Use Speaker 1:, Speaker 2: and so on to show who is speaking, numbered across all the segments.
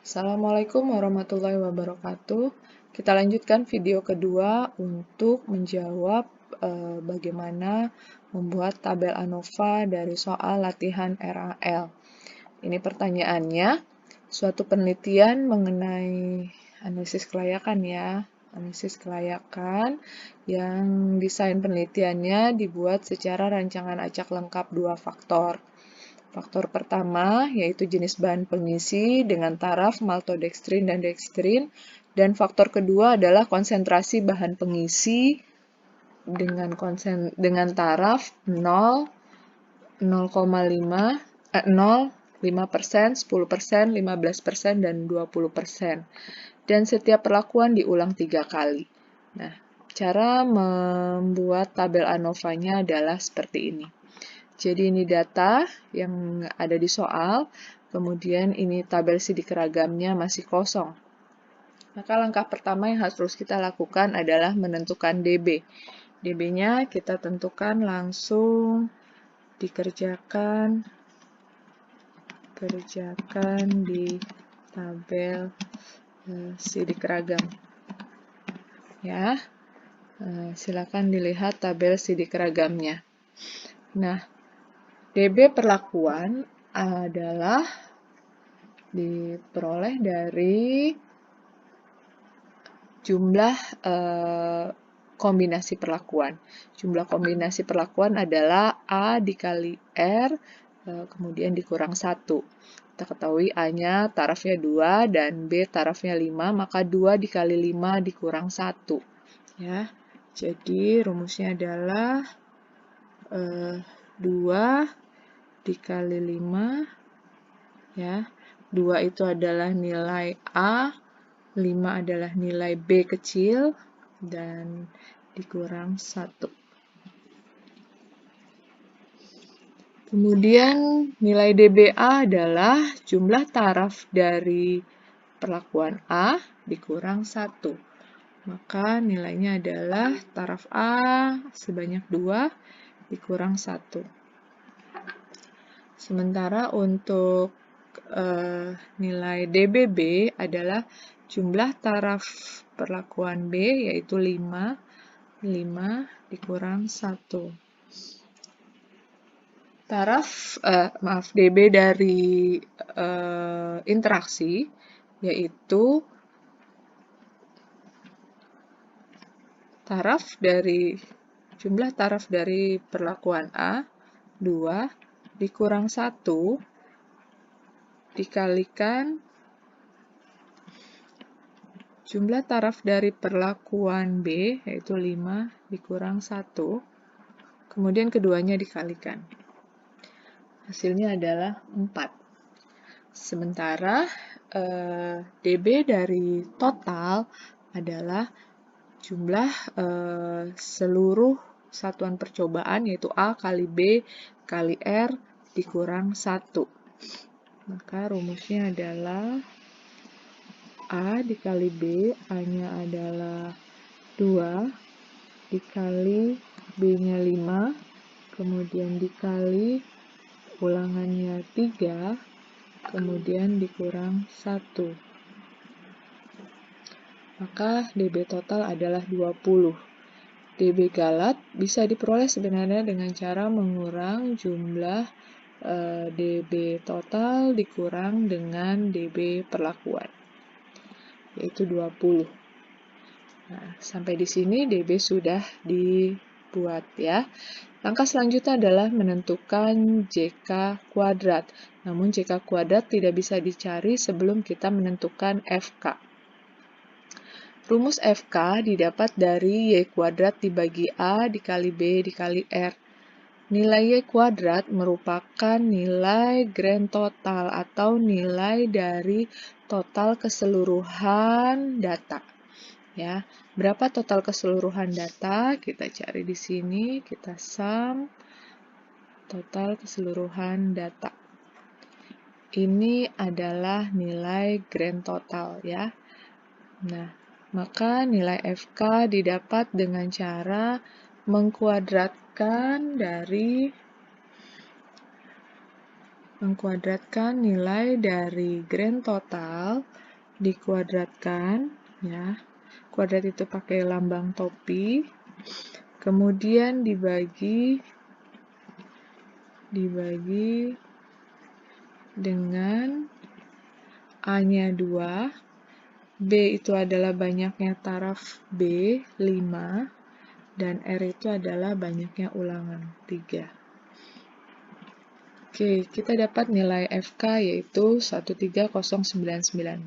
Speaker 1: Assalamualaikum warahmatullahi wabarakatuh. Kita lanjutkan video kedua untuk menjawab bagaimana membuat tabel ANOVA dari soal latihan RAL. Ini pertanyaannya, suatu penelitian mengenai analisis kelayakan ya. Analisis kelayakan yang desain penelitiannya dibuat secara rancangan acak lengkap 2 faktor. Faktor pertama yaitu jenis bahan pengisi dengan taraf maltodextrin dan dextrin, dan faktor kedua adalah konsentrasi bahan pengisi dengan taraf 0, 0,5, 0, 5%, 10%, 15%, dan 20%. Dan setiap perlakuan diulang 3 kali. Nah, cara membuat tabel ANOVA-nya adalah seperti ini. Jadi ini data yang ada di soal, kemudian ini tabel sidik ragamnya masih kosong. Maka langkah pertama yang harus kita lakukan adalah menentukan DB. DB-nya kita tentukan langsung dikerjakan di tabel sidik ragam. Ya, silakan dilihat tabel sidik ragamnya. Nah, DB perlakuan adalah diperoleh dari jumlah kombinasi perlakuan. Jumlah kombinasi perlakuan adalah A dikali R, kemudian dikurang 1. Kita ketahui A-nya tarafnya 2 dan B tarafnya 5, maka 2 dikali 5 dikurang 1. Ya, jadi rumusnya adalah 2 dikali 5, ya. 2 itu adalah nilai A, 5 adalah nilai B kecil, dan dikurang 1. Kemudian nilai DBA adalah jumlah taraf dari perlakuan A dikurang 1. Maka nilainya adalah taraf A sebanyak 2 dikurang 1. Sementara untuk nilai DBB adalah jumlah taraf perlakuan B, yaitu 5 dikurang 1. DB dari interaksi, yaitu jumlah taraf dari perlakuan A, 2 dikurang 1 dikalikan jumlah taraf dari perlakuan B, yaitu 5 dikurang 1, kemudian keduanya dikalikan. Hasilnya adalah 4. Sementara DB dari total adalah jumlah seluruh satuan percobaan, yaitu A kali B kali R dikurang 1. Maka rumusnya adalah A dikali B, A-nya adalah 2, dikali B-nya 5, kemudian dikali ulangannya 3, kemudian dikurang 1. Maka DB total adalah 20. DB galat bisa diperoleh sebenarnya dengan cara mengurang jumlah DB total dikurang dengan DB perlakuan, yaitu 20. Nah, sampai di sini DB sudah dibuat ya. Langkah selanjutnya adalah menentukan JK kuadrat. Namun JK kuadrat tidak bisa dicari sebelum kita menentukan FK. Rumus FK didapat dari Y kuadrat dibagi A dikali B dikali R. Nilai Y kuadrat merupakan nilai grand total atau nilai dari total keseluruhan data. Ya, berapa total keseluruhan data? Kita cari di sini, kita sum total keseluruhan data. Ini adalah nilai grand total ya. Nah, maka nilai FK didapat dengan cara mengkuadratkan dari mengkuadratkan nilai dari grand total dikuadratkan, ya. Kuadrat itu pakai lambang topi, kemudian dibagi dengan A-nya 2, B itu adalah banyaknya taraf B, 5, dan R itu adalah banyaknya ulangan, 3. Oke, kita dapat nilai FK yaitu 13099.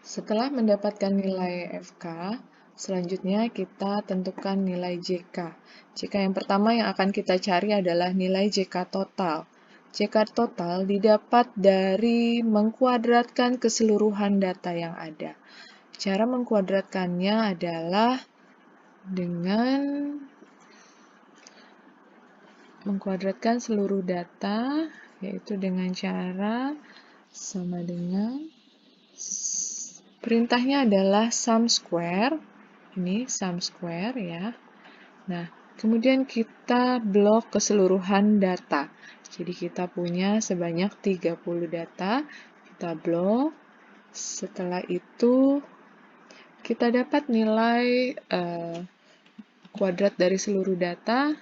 Speaker 1: Setelah mendapatkan nilai FK, selanjutnya kita tentukan nilai JK. JK yang pertama yang akan kita cari adalah nilai JK total. JK total didapat dari mengkuadratkan keseluruhan data yang ada. Cara mengkuadratkannya adalah dengan mengkuadratkan seluruh data, yaitu dengan cara sama dengan perintahnya adalah sum square. Ini sum square ya. Nah, kemudian kita blok keseluruhan data. Jadi kita punya sebanyak 30 data. Kita blok. Setelah itu kita dapat nilai kuadrat dari seluruh data.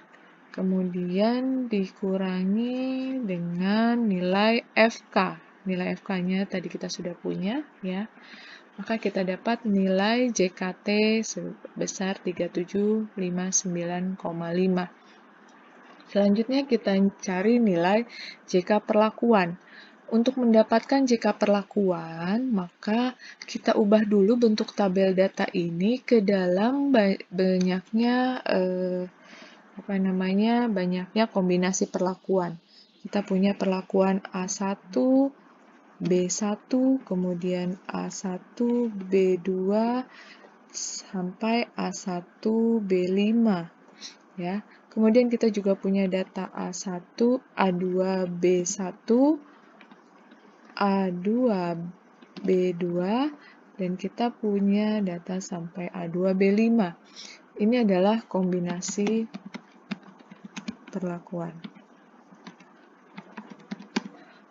Speaker 1: Kemudian dikurangi dengan nilai FK. Nilai FK-nya tadi kita sudah punya ya. Maka kita dapat nilai JKT sebesar 3759,5. Selanjutnya kita cari nilai JK perlakuan. Untuk mendapatkan JK perlakuan, maka kita ubah dulu bentuk tabel data ini ke dalam banyaknya kombinasi perlakuan. Kita punya perlakuan A1, B1, kemudian A1, B2, sampai A1, B5. Ya. Kemudian kita juga punya data A1, A2, B1, A2, B2, dan kita punya data sampai A2, B5. Ini adalah kombinasi perlakuan.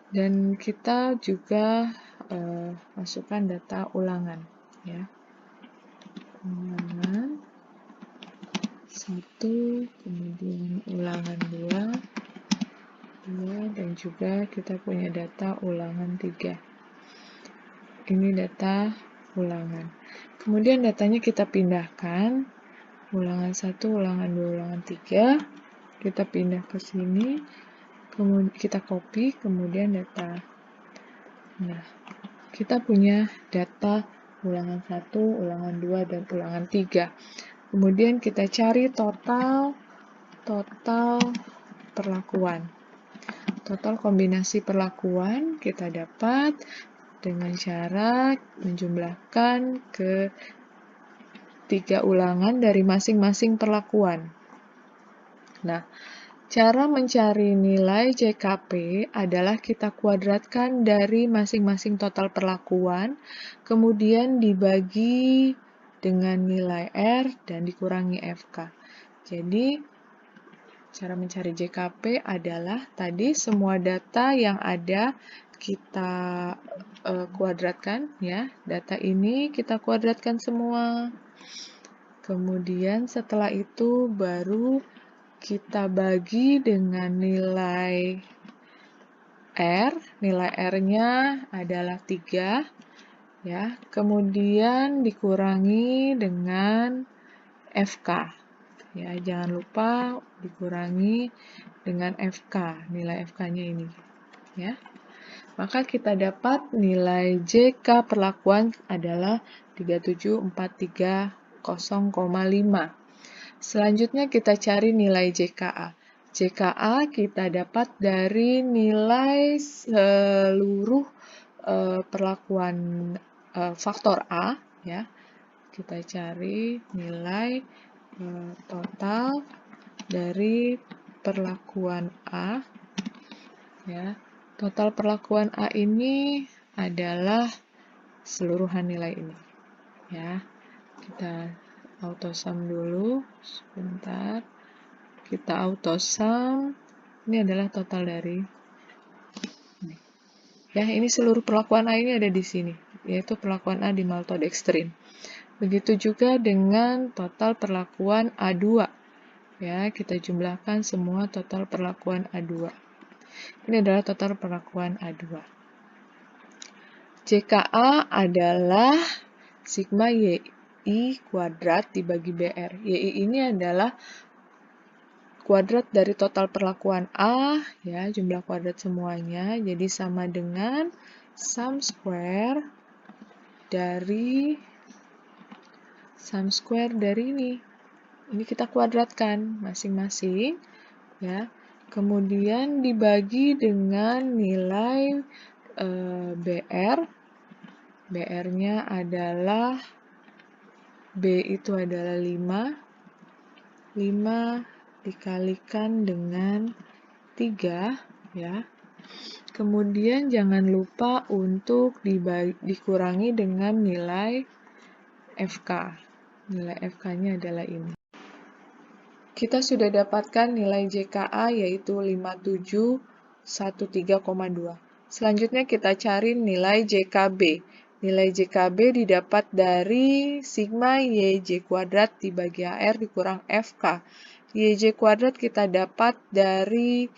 Speaker 1: Dan kita juga masukkan data ulangan ya. Ulangan 1, kemudian ulangan 2, dan juga kita punya data ulangan 3. Ini data ulangan. Kemudian datanya kita pindahkan, ulangan 1, ulangan 2, ulangan 3, kita pindah ke sini, kemudian kita copy, kemudian data. Nah, kita punya data ulangan 1, ulangan 2, dan ulangan 3. Kemudian kita cari total perlakuan. Total kombinasi perlakuan kita dapat dengan cara menjumlahkan ke 3 ulangan dari masing-masing perlakuan. Nah, cara mencari nilai JKP adalah kita kuadratkan dari masing-masing total perlakuan, kemudian dibagi dengan nilai R dan dikurangi FK. Jadi, cara mencari JKP adalah tadi semua data yang ada kita kuadratkan ya. Data ini kita kuadratkan semua. Kemudian setelah itu baru kita bagi dengan nilai R. Nilai R-nya adalah 3 ya. Kemudian dikurangi dengan FK. Ya, jangan lupa dikurangi dengan FK, nilai FK-nya ini. Ya. Maka kita dapat nilai JK perlakuan adalah 3743,0,5. Selanjutnya kita cari nilai JKA. JKA kita dapat dari nilai seluruh perlakuan faktor A ya. Kita cari nilai total dari perlakuan A ya. Total perlakuan A ini adalah seluruhan nilai ini ya. Kita auto sum dulu sebentar. Kita auto sum Ini adalah total dari ya, ini seluruh perlakuan A ini ada di sini, yaitu perlakuan A di maltodextrin. Begitu juga dengan total perlakuan A2. Ya, kita jumlahkan semua total perlakuan A2. Ini adalah total perlakuan A2. JKA adalah sigma YI kuadrat dibagi BR. YI ini adalah kuadrat dari total perlakuan A, ya, jumlah kuadrat semuanya, jadi sama dengan sum square dari ini. Ini kita kuadratkan masing-masing, ya. Kemudian dibagi dengan nilai BR. BR-nya adalah B itu adalah 5. 5 dikalikan dengan 3, ya. Kemudian jangan lupa untuk dikurangi dengan nilai FK. Nilai FK-nya adalah ini. Kita sudah dapatkan nilai JKA yaitu 5713,2. Selanjutnya kita cari nilai JKB. Nilai JKB didapat dari sigma YJ kuadrat dibagi AR dikurang FK. YJ kuadrat kita dapat dari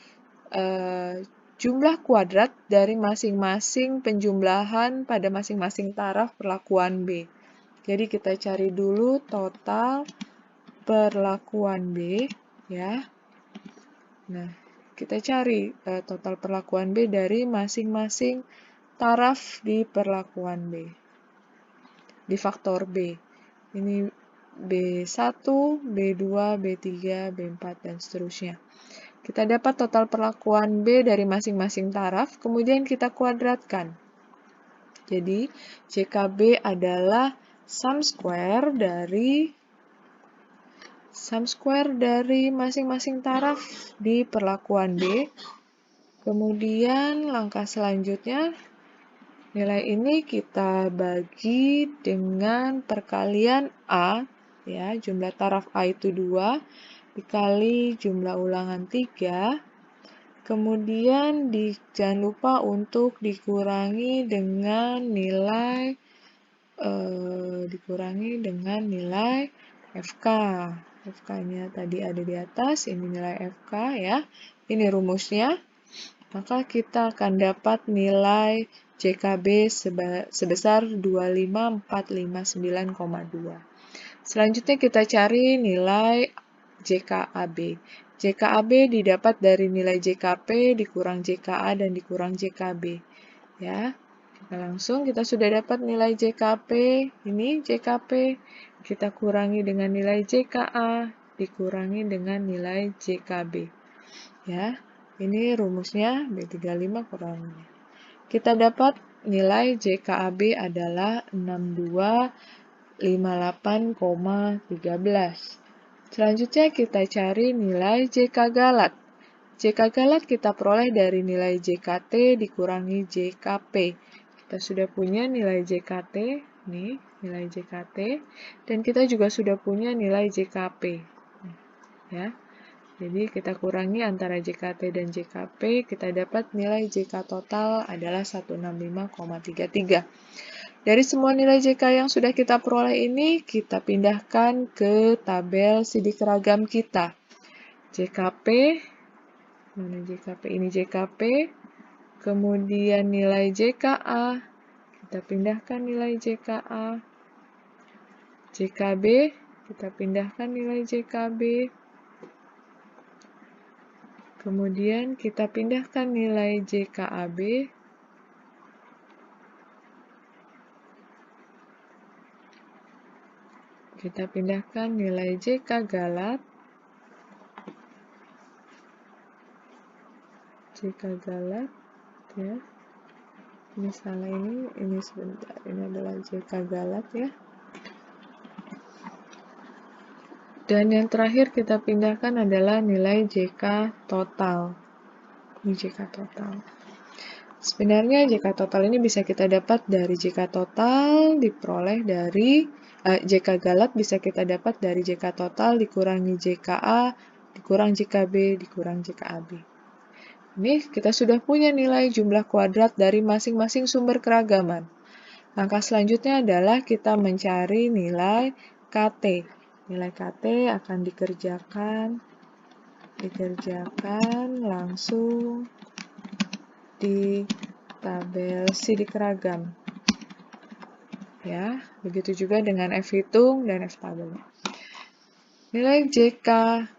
Speaker 1: jumlah kuadrat dari masing-masing penjumlahan pada masing-masing taraf perlakuan B. Jadi kita cari dulu total perlakuan B, ya. Nah, kita cari total perlakuan B dari masing-masing taraf di perlakuan B. Di faktor B. Ini B1, B2, B3, B4, dan seterusnya. Kita dapat total perlakuan B dari masing-masing taraf, kemudian kita kuadratkan. Jadi, JKB adalah sum square dari masing-masing taraf di perlakuan B. Kemudian langkah selanjutnya, nilai ini kita bagi dengan perkalian A, ya, jumlah taraf A itu 2, dikali jumlah ulangan 3, kemudian jangan lupa untuk dikurangi dengan nilai FK. FK-nya tadi ada di atas, ini nilai FK, ya. Ini rumusnya. Maka kita akan dapat nilai JKB sebesar 25459,2. Selanjutnya kita cari nilai JKAB. JKAB didapat dari nilai JKP dikurang JKA dan dikurang JKB. Ya, langsung kita sudah dapat nilai JKP. Ini JKP kita kurangi dengan nilai JKA dikurangi dengan nilai JKB. Ya. Ini rumusnya B35 kurangnya. Kita dapat nilai JKAB adalah 6258,13. Selanjutnya kita cari nilai JK galat. JK galat kita peroleh dari nilai JKT dikurangi JKP. Kita sudah punya nilai JKT, nih nilai JKT, dan kita juga sudah punya nilai JKP. Ya. Jadi kita kurangi antara JKT dan JKP, kita dapat nilai JK total adalah 165,33. Dari semua nilai JK yang sudah kita peroleh ini, kita pindahkan ke tabel sidik ragam kita. JKP, mana JKP? Ini JKP, kemudian nilai JKA, kita pindahkan nilai JKA. JKB, kita pindahkan nilai JKB. Kemudian kita pindahkan nilai JKAB. Kita pindahkan nilai JK galat. JK galat, ya. Misalnya ini sebentar, ini adalah JK galat, ya. Dan yang terakhir kita pindahkan adalah nilai JK total. Ini JK total. Sebenarnya JK total ini bisa kita dapat dari JK total diperoleh dari JK galat bisa kita dapat dari JK total dikurangi JKA, dikurang JKB, dikurang JKAB. Ini kita sudah punya nilai jumlah kuadrat dari masing-masing sumber keragaman. Langkah selanjutnya adalah kita mencari nilai KT. Nilai KT akan dikerjakan langsung di tabel sidik ragam. Ya, begitu juga dengan F hitung dan F tabel. Nilai JKT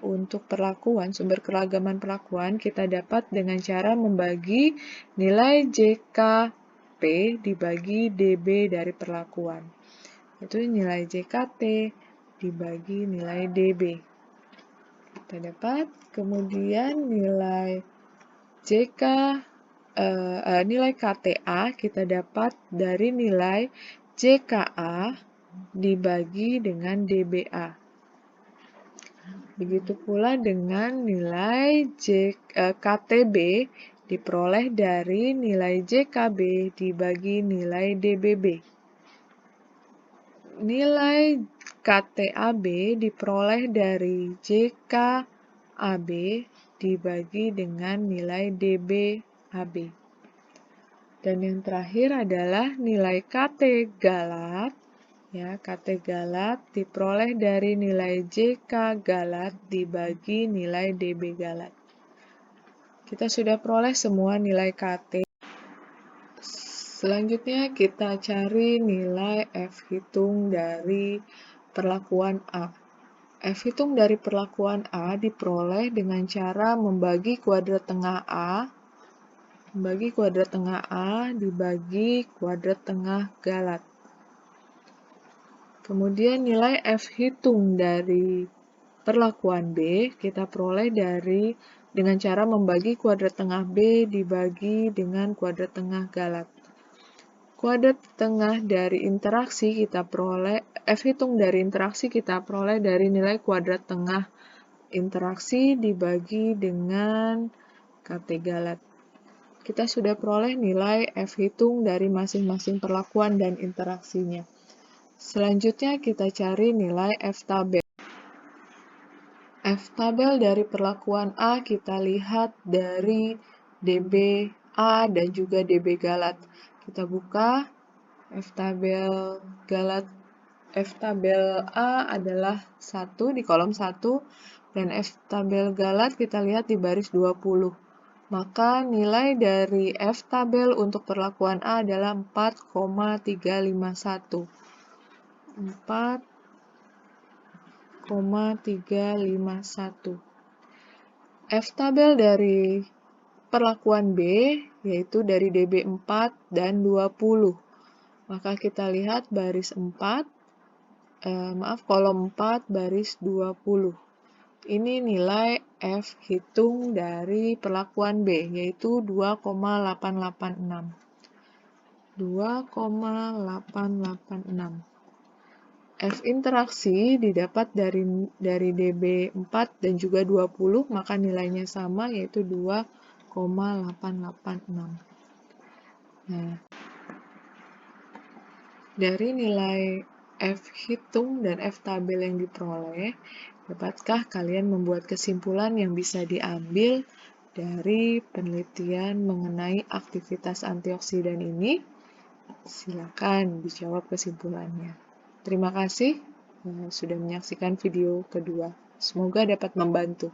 Speaker 1: untuk perlakuan, sumber keragaman perlakuan, kita dapat dengan cara membagi nilai JKP dibagi DB dari perlakuan. Itu nilai JKT dibagi nilai DB. Kita dapat kemudian nilai nilai KTA kita dapat dari nilai JKA dibagi dengan DBA. Begitu pula dengan nilai KTB diperoleh dari nilai JKB dibagi nilai DBB. Nilai KTAB diperoleh dari JKAB dibagi dengan nilai DBAB. Dan yang terakhir adalah nilai KT galat. Ya, KT galat diperoleh dari nilai JK galat dibagi nilai DB galat. Kita sudah peroleh semua nilai KT. Selanjutnya kita cari nilai F hitung dari perlakuan A. F hitung dari perlakuan A diperoleh dengan cara membagi kuadrat tengah A dibagi kuadrat tengah galat. Kemudian nilai F hitung dari perlakuan B kita peroleh dengan cara membagi kuadrat tengah B dibagi dengan kuadrat tengah galat. Kuadrat tengah dari interaksi kita peroleh, F hitung dari interaksi kita peroleh dari nilai kuadrat tengah interaksi dibagi dengan KT galat. Kita sudah peroleh nilai F hitung dari masing-masing perlakuan dan interaksinya. Selanjutnya kita cari nilai F tabel. F tabel dari perlakuan A kita lihat dari DB A dan juga DB galat. Kita buka F tabel galat. F tabel A adalah 1 di kolom 1 dan F tabel galat kita lihat di baris 20. Maka nilai dari F tabel untuk perlakuan A adalah 4,351. 4,351. F tabel dari perlakuan B yaitu dari DB4 dan 20. Maka kita lihat baris 4, kolom 4 baris 20. Ini nilai F hitung dari perlakuan B yaitu 2,886. 2,886. F interaksi didapat dari DB4 dan juga 20, maka nilainya sama yaitu 2,886. Nah, dari nilai F hitung dan F tabel yang diperoleh, dapatkah kalian membuat kesimpulan yang bisa diambil dari penelitian mengenai aktivitas antioksidan ini? Silakan dijawab kesimpulannya. Terima kasih sudah menyaksikan video kedua. Semoga dapat membantu.